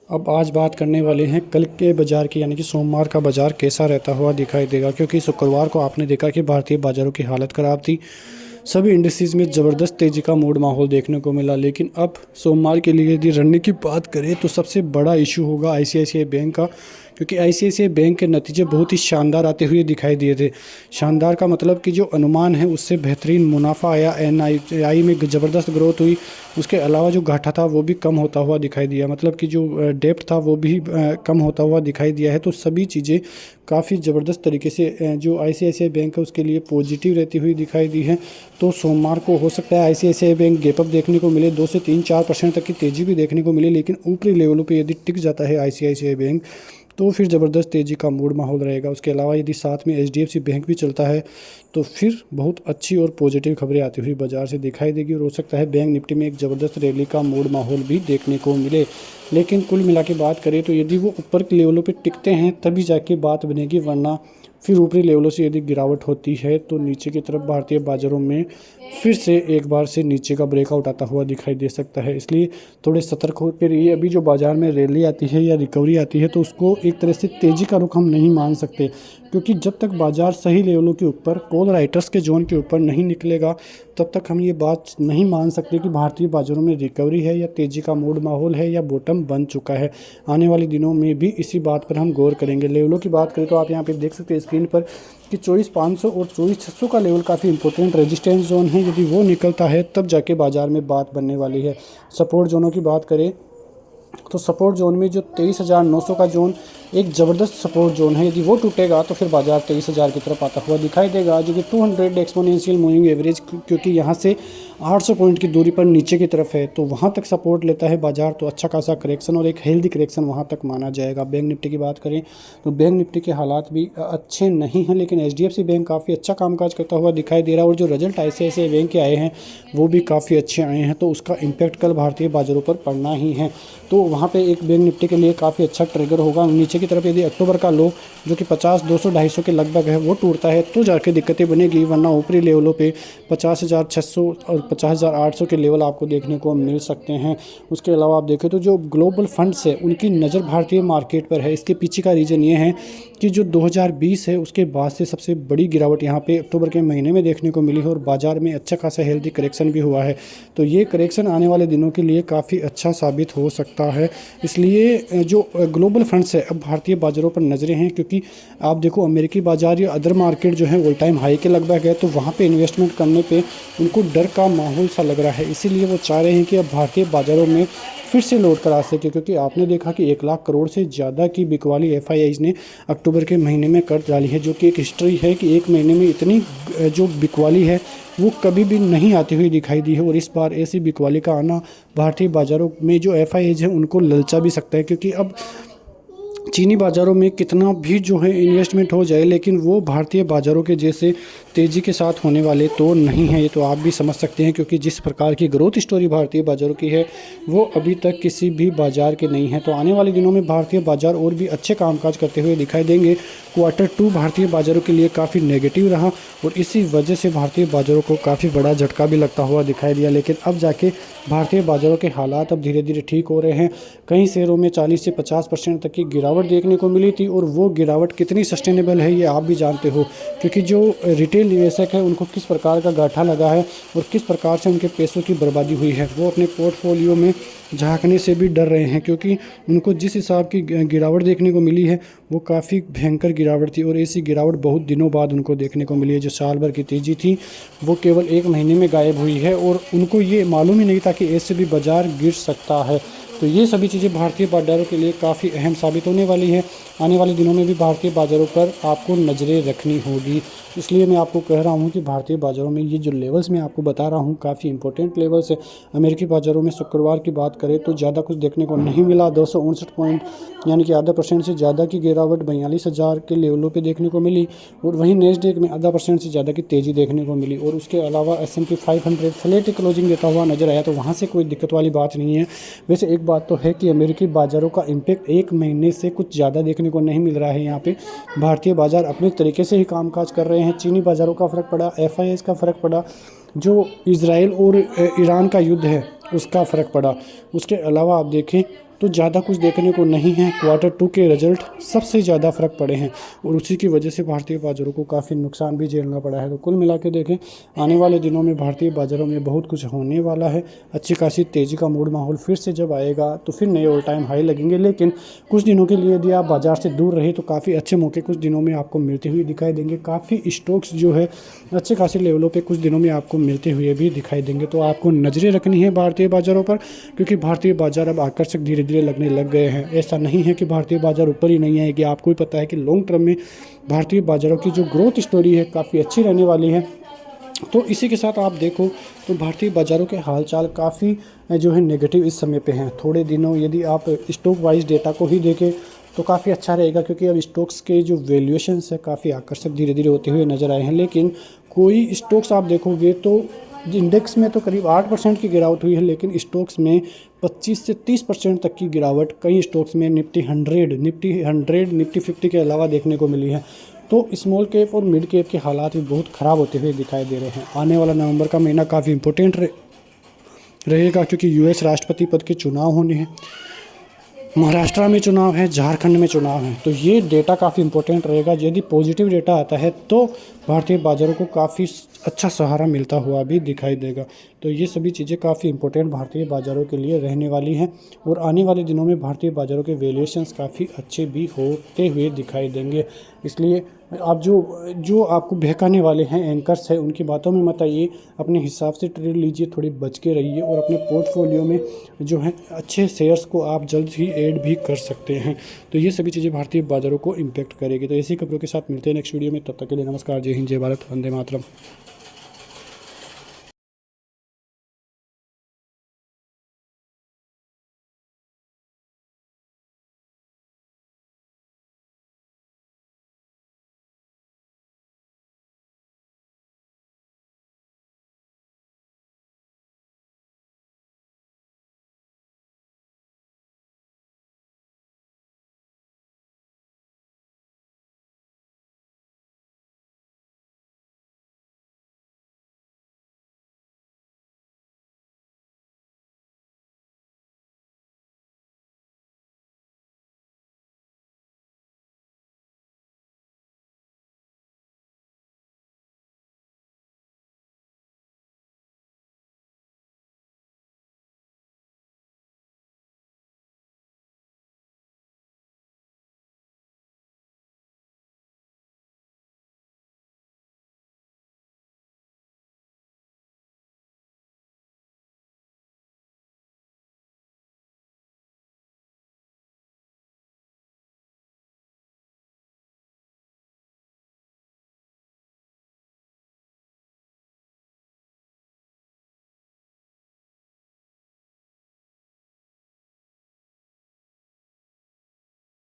अब आज बात करने वाले हैं कल के बाज़ार की, यानी कि सोमवार का बाज़ार कैसा रहता हुआ दिखाई देगा। क्योंकि शुक्रवार को आपने देखा कि भारतीय बाज़ारों की हालत ख़राब थी, सभी इंडिसेस में ज़बरदस्त तेज़ी का मूड माहौल देखने को मिला। लेकिन अब सोमवार के लिए यदि रणनीति की बात करें तो सबसे बड़ा इशू होगा आईसीआईसीआई बैंक का। क्योंकि आईसीआईसीआई बैंक के नतीजे बहुत ही शानदार आते हुए दिखाई दिए थे। शानदार का मतलब कि जो अनुमान है उससे बेहतरीन मुनाफा आया, एनआई में ज़बरदस्त ग्रोथ हुई। उसके अलावा जो घाटा था वो भी कम होता हुआ दिखाई दिया, मतलब कि जो डेप्थ था वो भी कम होता हुआ दिखाई दिया है। तो सभी चीज़ें काफ़ी ज़बरदस्त तरीके से जो आईसीआईसीआई बैंक है उसके लिए पॉजिटिव रहती हुई दिखाई दी है। तो सोमवार को हो सकता है आईसीआईसीआई बैंक गैप अप देखने को मिले, 2 से 3-4% तक की तेज़ी भी देखने को मिले। लेकिन ऊपरी लेवलों पे यदि टिक जाता है आईसीआईसीआई बैंक तो फिर ज़बरदस्त तेज़ी का मूड माहौल रहेगा। उसके अलावा यदि साथ में एचडीएफसी बैंक भी चलता है तो फिर बहुत अच्छी और पॉजिटिव खबरें आती हुई बाज़ार से दिखाई देगी। और हो सकता है बैंक निफ्टी में एक ज़बरदस्त रैली का मूड माहौल भी देखने को मिले। लेकिन कुल मिला के बात करें तो यदि वो ऊपर के लेवलों पे टिकते हैं तभी जाके बात बनेगी, वरना फिर ऊपरी लेवलों से यदि गिरावट होती है तो नीचे की तरफ भारतीय बाज़ारों में फिर से एक बार से नीचे का ब्रेकआउट आता हुआ दिखाई दे सकता है। इसलिए थोड़े सतर्क होकर रहिए। अभी जो बाज़ार में रैली आती है या रिकवरी आती है तो उसको एक तरह से तेज़ी का रुख हम नहीं मान सकते, क्योंकि जब तक बाज़ार सही लेवलों के ऊपर कॉल राइटर्स के जोन के ऊपर नहीं निकलेगा तब तक हम ये बात नहीं मान सकते कि भारतीय बाज़ारों में रिकवरी है या तेज़ी का मूड माहौल है या बॉटम बन चुका है। आने वाले दिनों में भी इसी बात पर हम गौर करेंगे। लेवलों की बात करें तो आप यहाँ पे देख सकते हैं स्क्रीन पर कि 24,500 और 24,600 का लेवल काफ़ी इंपॉर्टेंट रेजिस्टेंस जोन है। यदि वो निकलता है तब जाके बाज़ार में बात बनने वाली है। सपोर्ट जोनों की बात करें तो सपोर्ट जोन में जो 23,900 का जोन एक ज़बरदस्त सपोर्ट जोन है, यदि वो टूटेगा तो फिर बाजार 23,000 की तरफ आता हुआ दिखाई देगा, जो कि 200 एक्सपोनेंशियल मूविंग एवरेज, क्योंकि यहाँ से 800 पॉइंट की दूरी पर नीचे की तरफ है तो वहाँ तक सपोर्ट लेता है बाजार, तो अच्छा खासा करेक्शन और एक हेल्दी करेक्शन वहाँ तक माना जाएगा। बैंक निफ्टी की बात करें तो बैंक निफ्टी के हालात भी अच्छे नहीं हैं, लेकिन एचडीएफसी बैंक काफ़ी अच्छा कामकाज करता हुआ दिखाई दे रहा है। और जो रिजल्ट आईसीआईसीआई बैंक के आए हैं वो भी काफ़ी अच्छे आए हैं, तो उसका इम्पैक्ट कल भारतीय बाज़ारों पर पड़ना ही है। तो वहाँ पे एक बैंक निफ्टी के लिए काफ़ी अच्छा ट्रिगर होगा। नीचे की तरफ यदि अक्टूबर का लो जो कि 50, 200, 250 के लगभग है वो टूटता है तो जाके दिक्कतें बनेगी, वरना ऊपरी लेवलों पे 50,600 और 50,800 के लेवल आपको देखने को मिल सकते हैं। उसके अलावा आप देखें तो जो ग्लोबल फंड्स है उनकी नज़र भारतीय मार्केट पर है। इसके पीछे का रीज़न ये है कि जो 2020 है उसके बाद से सबसे बड़ी गिरावट यहाँ पे अक्टूबर के महीने में देखने को मिली है और बाज़ार में अच्छा खासा हेल्दी करेक्शन भी हुआ है। तो ये करेक्शन आने वाले दिनों के लिए काफ़ी अच्छा साबित हो सकता है। इसलिए जो ग्लोबल फंड्स है अब भारतीय बाज़ारों पर नज़रें हैं, क्योंकि आप देखो अमेरिकी बाज़ार या अदर मार्केट जो है ऑल टाइम हाई के लगभग है, तो वहाँ पे इन्वेस्टमेंट करने पे उनको डर का माहौल सा लग रहा है। इसीलिए वो चाह रहे हैं कि अब भारतीय बाज़ारों में फिर से लौट कर आ सके, क्योंकि आपने देखा कि 1 लाख करोड़ से ज़्यादा की बिकवाली एफआईआईज ने अक्टूबर के महीने में कर डाली है, जो कि एक हिस्ट्री है कि एक महीने में इतनी जो बिकवाली है वो कभी भी नहीं आती हुई दिखाई दी है। और इस बार ऐसी बिकवाली का आना भारतीय बाज़ारों में जो एफआईआईज है उनको ललचा भी सकता है, क्योंकि अब चीनी बाज़ारों में कितना भी जो है इन्वेस्टमेंट हो जाए लेकिन वो भारतीय बाज़ारों के जैसे तेज़ी के साथ होने वाले तो नहीं है। ये तो आप भी समझ सकते हैं, क्योंकि जिस प्रकार की ग्रोथ स्टोरी भारतीय बाज़ारों की है वो अभी तक किसी भी बाज़ार के नहीं है। तो आने वाले दिनों में भारतीय बाज़ार और भी अच्छे कामकाज करते हुए दिखाई देंगे। Q2 भारतीय बाज़ारों के लिए काफ़ी नेगेटिव रहा और इसी वजह से भारतीय बाज़ारों को काफ़ी बड़ा झटका भी लगता हुआ दिखाई दिया। लेकिन अब जाके भारतीय बाज़ारों के हालात अब धीरे धीरे ठीक हो रहे हैं। कई शेयरों में 40 से 50% तक की गिरावट देखने को मिली थी और वो गिरावट कितनी सस्टेनेबल है ये आप भी जानते हो, क्योंकि जो रिटेल निवेशक है उनको किस प्रकार का गाठा लगा है और किस प्रकार से उनके पैसों की बर्बादी हुई है, वो अपने पोर्टफोलियो में झांकने से भी डर रहे हैं, क्योंकि उनको जिस हिसाब की गिरावट देखने को मिली है वो काफ़ी भयंकर गिरावट थी। और ऐसी गिरावट बहुत दिनों बाद उनको देखने को मिली है। जो साल भर की तेज़ी थी वो केवल 1 महीने में गायब हुई है और उनको ये मालूम ही नहीं था कि ऐसे भी बाज़ार गिर सकता है। तो ये सभी चीज़ें भारतीय बाज़ारों के लिए काफ़ी अहम साबित होने वाली है। आने वाले दिनों में भी भारतीय बाज़ारों पर आपको नज़रें रखनी होगी। इसलिए मैं आपको कह रहा हूँ कि भारतीय बाज़ारों में ये जो लेवल्स मैं आपको बता रहा हूँ काफ़ी इंपॉर्टेंट लेवल्स है। अमेरिकी बाज़ारों में शुक्रवार की बात करें तो ज़्यादा कुछ देखने को नहीं मिला। 259 पॉइंट यानी कि आधा % से ज़्यादा की गिरावट 42,000 के लेवलों पे देखने को मिली। और वहीं नेस्डेक में आधा % से ज़्यादा की तेज़ी देखने को मिली। और उसके अलावा S&P 500 फ्लैट क्लोजिंग देता हुआ नजर आया, तो वहाँ से कोई दिक्कत वाली बात नहीं है। वैसे एक बात तो है कि अमेरिकी बाज़ारों का इम्पैक्ट 1 महीने से कुछ ज़्यादा देखने को नहीं मिल रहा है। यहाँ पे भारतीय बाज़ार अपने तरीके से ही कामकाज कर रहे हैं। चीनी बाज़ारों का फ़र्क पड़ा, एफआईआईज का फ़र्क पड़ा, जो इजराइल और ईरान का युद्ध है उसका फ़र्क पड़ा। उसके अलावा आप देखें तो ज़्यादा कुछ देखने को नहीं है। Q2 के रिजल्ट सबसे ज़्यादा फ़र्क पड़े हैं और उसी की वजह से भारतीय बाज़ारों को काफ़ी नुकसान भी झेलना पड़ा है। तो कुल मिला के देखें, आने वाले दिनों में भारतीय बाज़ारों में बहुत कुछ होने वाला है। अच्छी खासी तेज़ी का मूड माहौल फिर से जब आएगा तो फिर नए ऑल टाइम हाई लगेंगे। लेकिन कुछ दिनों के लिए यदि आप बाज़ार से दूर रहे तो काफ़ी अच्छे मौके कुछ दिनों में आपको मिलते हुए दिखाई देंगे। काफ़ी स्टॉक्स जो है अच्छे खासे लेवलों पे कुछ दिनों में आपको मिलते हुए भी दिखाई देंगे। तो आपको नज़रें रखनी है भारतीय बाज़ारों पर, क्योंकि भारतीय बाज़ार अब आकर्षक धीरे धीरे लगने लग गए हैं। ऐसा नहीं है कि भारतीय बाज़ार ऊपर ही नहीं है, कि आपको भी पता है कि लॉन्ग टर्म में भारतीय बाज़ारों की जो ग्रोथ स्टोरी है काफ़ी अच्छी रहने वाली है। तो इसी के साथ आप देखो तो भारतीय बाज़ारों के हालचाल काफ़ी जो है नेगेटिव इस समय पे हैं। थोड़े दिनों यदि आप स्टॉक वाइज डेटा को ही देखें तो काफ़ी अच्छा रहेगा, क्योंकि अब स्टॉक्स के जो वैल्यूएशंस है काफ़ी आकर्षक धीरे धीरे होते हुए नज़र आए हैं। लेकिन कोई स्टॉक्स आप देखोगे तो इंडेक्स में तो करीब 8% की गिरावट हुई है, लेकिन स्टॉक्स में 25 से 30% तक की गिरावट कई स्टॉक्स में निफ्टी 100, निफ्टी 50 के अलावा देखने को मिली है। तो स्मॉल कैप और मिड कैप के हालात भी बहुत ख़राब होते हुए दिखाई दे रहे हैं। आने वाला नवंबर का महीना काफ़ी इंपॉर्टेंट रहेगा, क्योंकि यूएस राष्ट्रपति पद के चुनाव होने हैं, महाराष्ट्र में चुनाव है, झारखंड में चुनाव है। तो ये डेटा काफ़ी इंपॉर्टेंट रहेगा। यदि पॉजिटिव डेटा आता है तो भारतीय बाज़ारों को काफ़ी अच्छा सहारा मिलता हुआ भी दिखाई देगा। तो ये सभी चीज़ें काफ़ी इंपॉर्टेंट भारतीय बाज़ारों के लिए रहने वाली हैं और आने वाले दिनों में भारतीय बाज़ारों के वैल्यूएशंस काफ़ी अच्छे भी होते हुए दिखाई देंगे। इसलिए आप जो आपको बहकाने वाले हैं एंकर्स हैं, उनकी बातों में मत आइए, अपने हिसाब से ट्रेड लीजिए, थोड़ी बच के रहिए और अपने पोर्टफोलियो में जो है अच्छे शेयर्स को आप जल्द ही ऐड भी कर सकते हैं। तो ये सभी चीज़ें भारतीय बाज़ारों को इम्पैक्ट करेगी। तो ऐसी खबरों के साथ मिलते हैं नेक्स्ट वीडियो में। तब तक के लिए नमस्कार, जय हिंद, जय भारत, वंदे मातरम।